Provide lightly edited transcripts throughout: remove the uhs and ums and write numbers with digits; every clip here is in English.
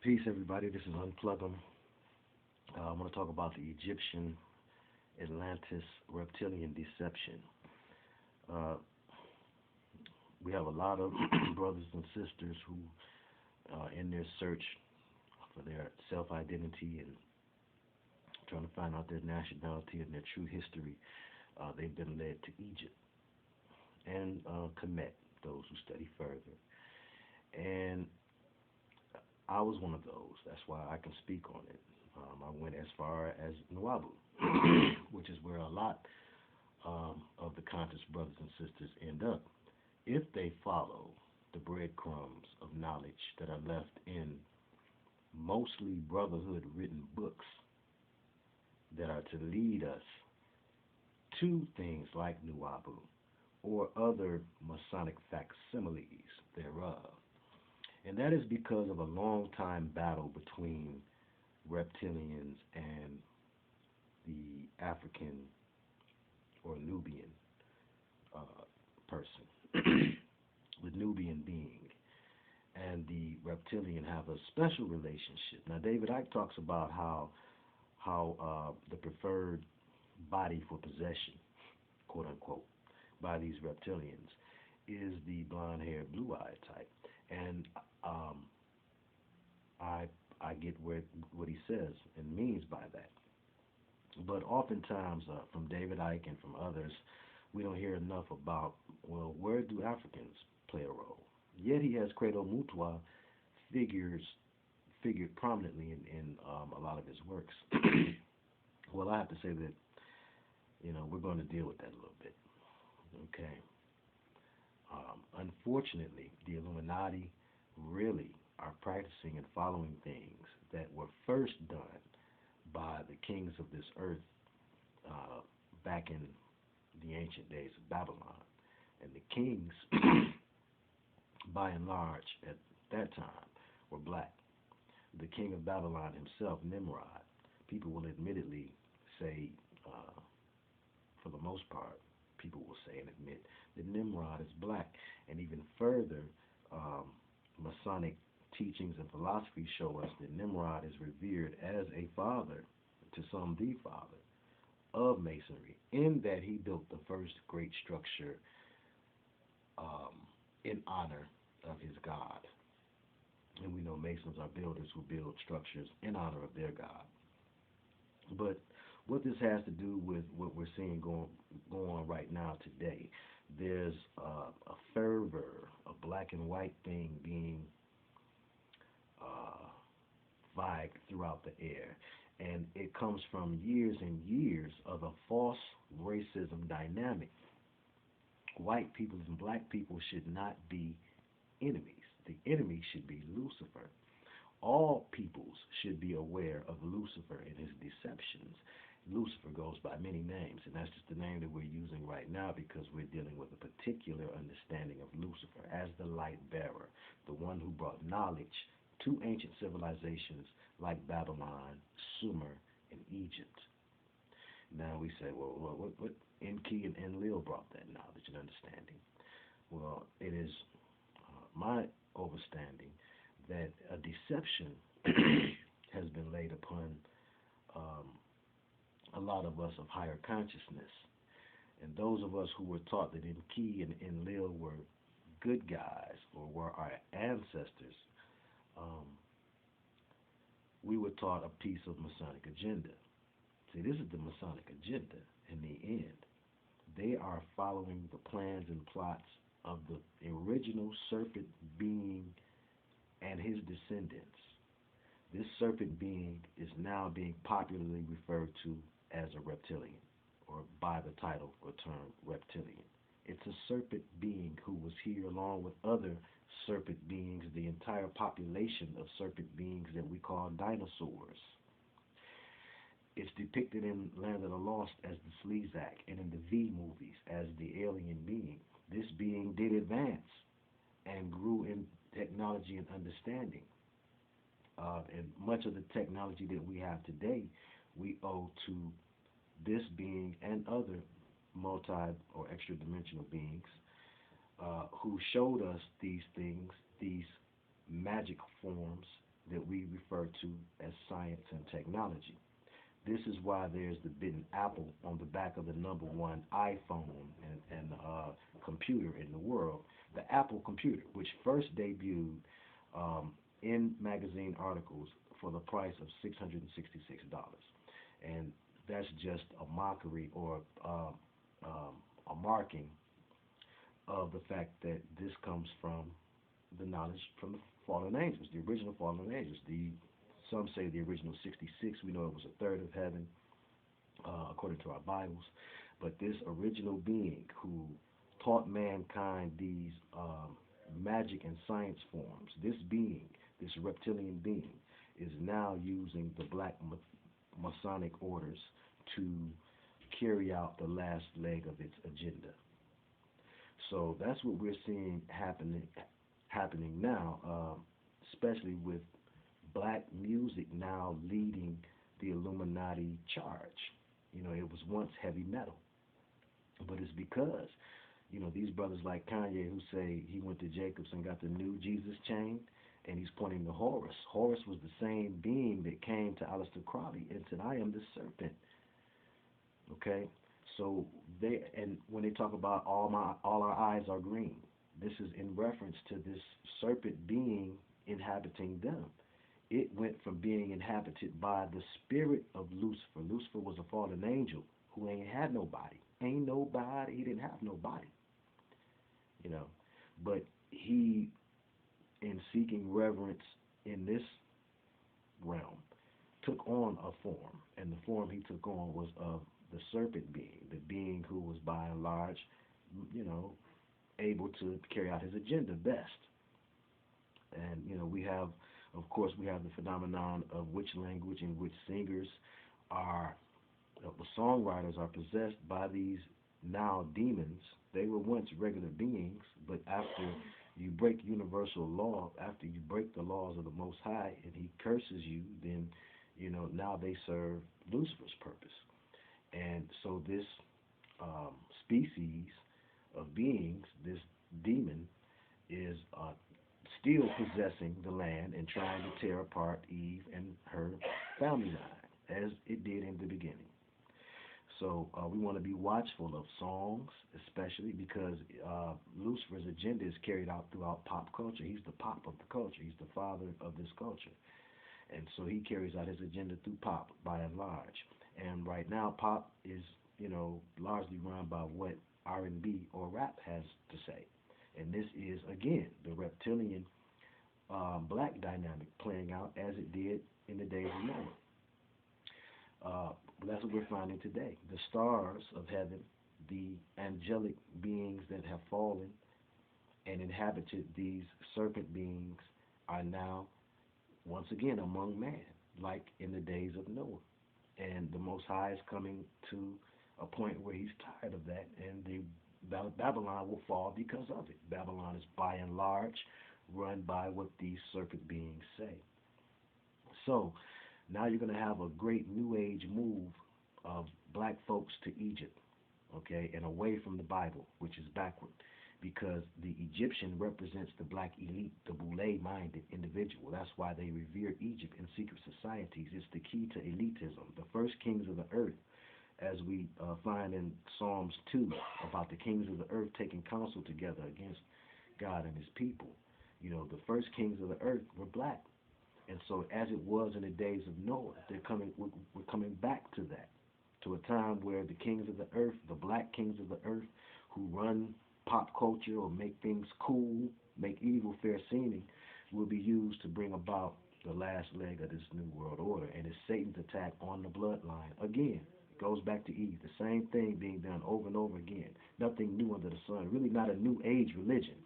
Peace, everybody. This is Unplug 'em. I want to talk about the Egyptian Atlantis reptilian deception. Uh, we have a lot of brothers and sisters who, in their search for their self-identity and trying to find out their nationality and their true history, they've been led to Egypt and Kemet, those who study further. And I was one of those. That's why I can speak on it. I went as far as Nuabu, which is where a lot of the conscious brothers and sisters end up if they follow the breadcrumbs of knowledge that are left in mostly brotherhood written books that are to lead us to things like Nuabu or other Masonic facsimiles thereof. And that is because of a long time battle between reptilians and the African or Nubian person, the Nubian being. And the reptilian have a special relationship. Now, David Icke talks about how the preferred body for possession, quote unquote, by these reptilians is the blonde-haired, blue-eyed type. And I get what he says and means by that. But oftentimes, from David Icke and from others, we don't hear enough about, well, where do Africans play a role? Yet he has Credo Mutwa figured prominently in a lot of his works. Well, I have to say that, we're going to deal with that a little bit. Okay. Unfortunately, the Illuminati really are practicing and following things that were first done by the kings of this earth back in the ancient days of Babylon. And the kings, by and large, at that time, were black. The king of Babylon himself, Nimrod, people will admittedly say, for the most part, people will say and admit that Nimrod is black. And even further, Masonic teachings and philosophy show us that Nimrod is revered as a father, to some the father, of Masonry, in that he built the first great structure in honor of his God. And we know Masons are builders who build structures in honor of their God. But what this has to do with what we're seeing going on right now today, there's a fervor, a black and white thing being vibed throughout the air. And it comes from years and years of a false racism dynamic. White people and black people should not be enemies. The enemy should be Lucifer. All peoples should be aware of Lucifer and his deceptions. Lucifer goes by many names, and that's just the name that we're using right now because we're dealing with a particular understanding of Lucifer as the light bearer, the one who brought knowledge to ancient civilizations like Babylon, Sumer, and Egypt. Now we say, well, what Enki and Enlil brought that knowledge and understanding? Well, it is my overstanding that a deception has been laid upon a lot of us of higher consciousness. And those of us who were taught that Enki and Enlil were good guys or were our ancestors, we were taught a piece of Masonic agenda. See, this is the Masonic agenda in the end. They are following the plans and plots of the original serpent being and his descendants. This serpent being is now being popularly referred to as a reptilian, or by the title or term reptilian. It's a serpent being who was here along with other serpent beings, the entire population of serpent beings that we call dinosaurs. It's depicted in Land of the Lost as the Sleazak and in the V movies as the alien being. This being did advance and grew in technology and understanding. And much of the technology that we have today, we owe to this being and other multi or extra dimensional beings who showed us these things, these magic forms that we refer to as science and technology. This is why there's the bitten apple on the back of the #1 iPhone and computer in the world, the Apple computer, which first debuted in magazine articles for the price of $666. And that's just a mockery or a marking of the fact that this comes from the knowledge from the fallen angels, the original fallen angels. Some say the original 66. We know it was a third of heaven, according to our Bibles. But this original being who taught mankind these magic and science forms, this being, this reptilian being, is now using the black Masonic orders to carry out the last leg of its agenda. So that's what we're seeing happening now, especially with black music now leading the Illuminati charge. It was once heavy metal, but it's because, these brothers like Kanye who say he went to Jacobs and got the new Jesus chain, and he's pointing to Horus. Horus was the same being that came to Aleister Crowley and said, "I am the serpent." Okay, so when they talk about all our eyes are green, this is in reference to this serpent being inhabiting them. It went from being inhabited by the spirit of Lucifer. Lucifer was a fallen angel who ain't had nobody. He didn't have nobody. But he, in seeking reverence in this realm, took on a form. And the form he took on was of the serpent being, the being who was by and large, able to carry out his agenda best. And, of course, we have the phenomenon of which language in which singers the songwriters are possessed by these now demons. They were once regular beings, but after you break universal law, after you break the laws of the Most High and he curses you, then, now they serve Lucifer's purpose. And so this species of beings, this demon, is still possessing the land and trying to tear apart Eve and her family line, as it did in the beginning. So we want to be watchful of songs, especially because Lucifer's agenda is carried out throughout pop culture. He's the pop of the culture. He's the father of this culture. And so he carries out his agenda through pop, by and large. And right now, pop is, largely run by what R&B or rap has to say. And this is, again, the reptilian black dynamic playing out as it did in the days of Noah. That's what we're finding today. The stars of heaven, the angelic beings that have fallen and inhabited these serpent beings, are now, once again, among man, like in the days of Noah. And the Most High is coming to a point where he's tired of that, and Babylon will fall because of it. Babylon is, by and large, run by what these serpent beings say. So now you're going to have a great New Age move of black folks to Egypt, okay, and away from the Bible, which is backward, because the Egyptian represents the black elite, the boule-minded individual. That's why they revere Egypt in secret societies. It's the key to elitism. The first kings of the earth, as we find in Psalms 2, about the kings of the earth taking counsel together against God and his people. The first kings of the earth were black. And so as it was in the days of Noah, we're coming back to that, to a time where the kings of the earth, the black kings of the earth, who run pop culture or make things cool, make evil fair seeming, will be used to bring about the last leg of this new world order. And it's Satan's attack on the bloodline. Again, it goes back to Eve. The same thing being done over and over again. Nothing new under the sun. Really not a new age religion,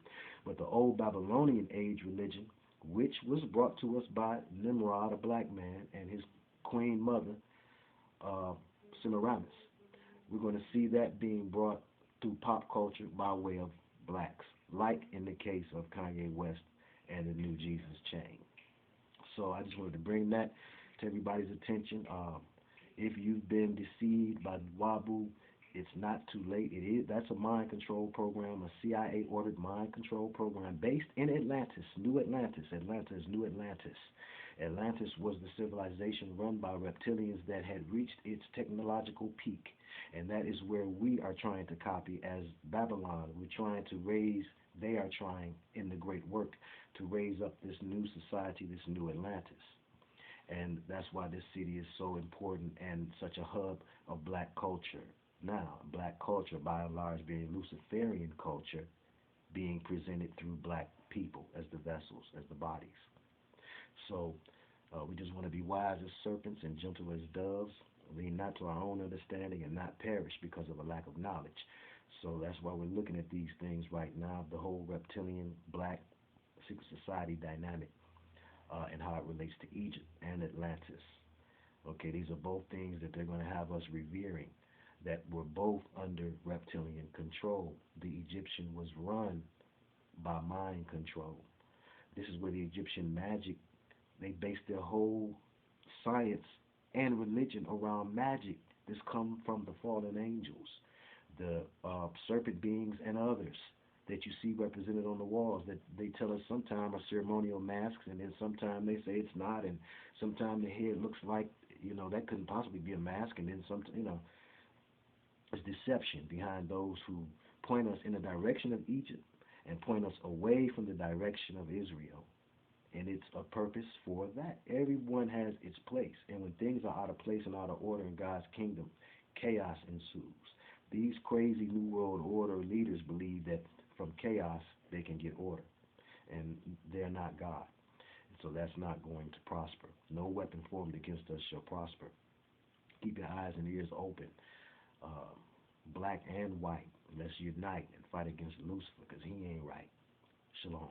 but the old Babylonian age religion, which was brought to us by Nimrod, a black man, and his queen mother, Semiramis. We're going to see that being brought through pop culture by way of blacks, like in the case of Kanye West and the new Jesus chain. So I just wanted to bring that to everybody's attention. If you've been deceived by Wabu, it's not too late. That's a mind control program, a CIA-ordered mind control program based in Atlantis, New Atlantis. Atlanta is New Atlantis. Atlantis was the civilization run by reptilians that had reached its technological peak. And that is where we are trying to copy as Babylon. We're trying to raise, they are trying in the great work to raise up this new society, this new Atlantis. And that's why this city is so important and such a hub of black culture. Now, black culture, by and large, being Luciferian culture, being presented through black people as the vessels, as the bodies. So we just want to be wise as serpents and gentle as doves, lean not to our own understanding and not perish because of a lack of knowledge. So that's why we're looking at these things right now, the whole reptilian, black, secret society dynamic, and how it relates to Egypt and Atlantis. Okay, these are both things that they're going to have us revering, that were both under reptilian control. The Egyptian was run by mind control. This is where the Egyptian magic, they based their whole science and religion around magic. This come from the fallen angels, the serpent beings and others that you see represented on the walls, that they tell us sometimes are ceremonial masks, and then sometimes they say it's not, and sometimes the head looks like, that couldn't possibly be a mask, and then it's deception behind those who point us in the direction of Egypt and point us away from the direction of Israel. And it's a purpose for that. Everyone has its place. And when things are out of place and out of order in God's kingdom, chaos ensues. These crazy New World Order leaders believe that from chaos they can get order. And they're not God. So that's not going to prosper. No weapon formed against us shall prosper. Keep your eyes and ears open. Black and white. Let's unite and fight against Lucifer, because he ain't right. Shalom.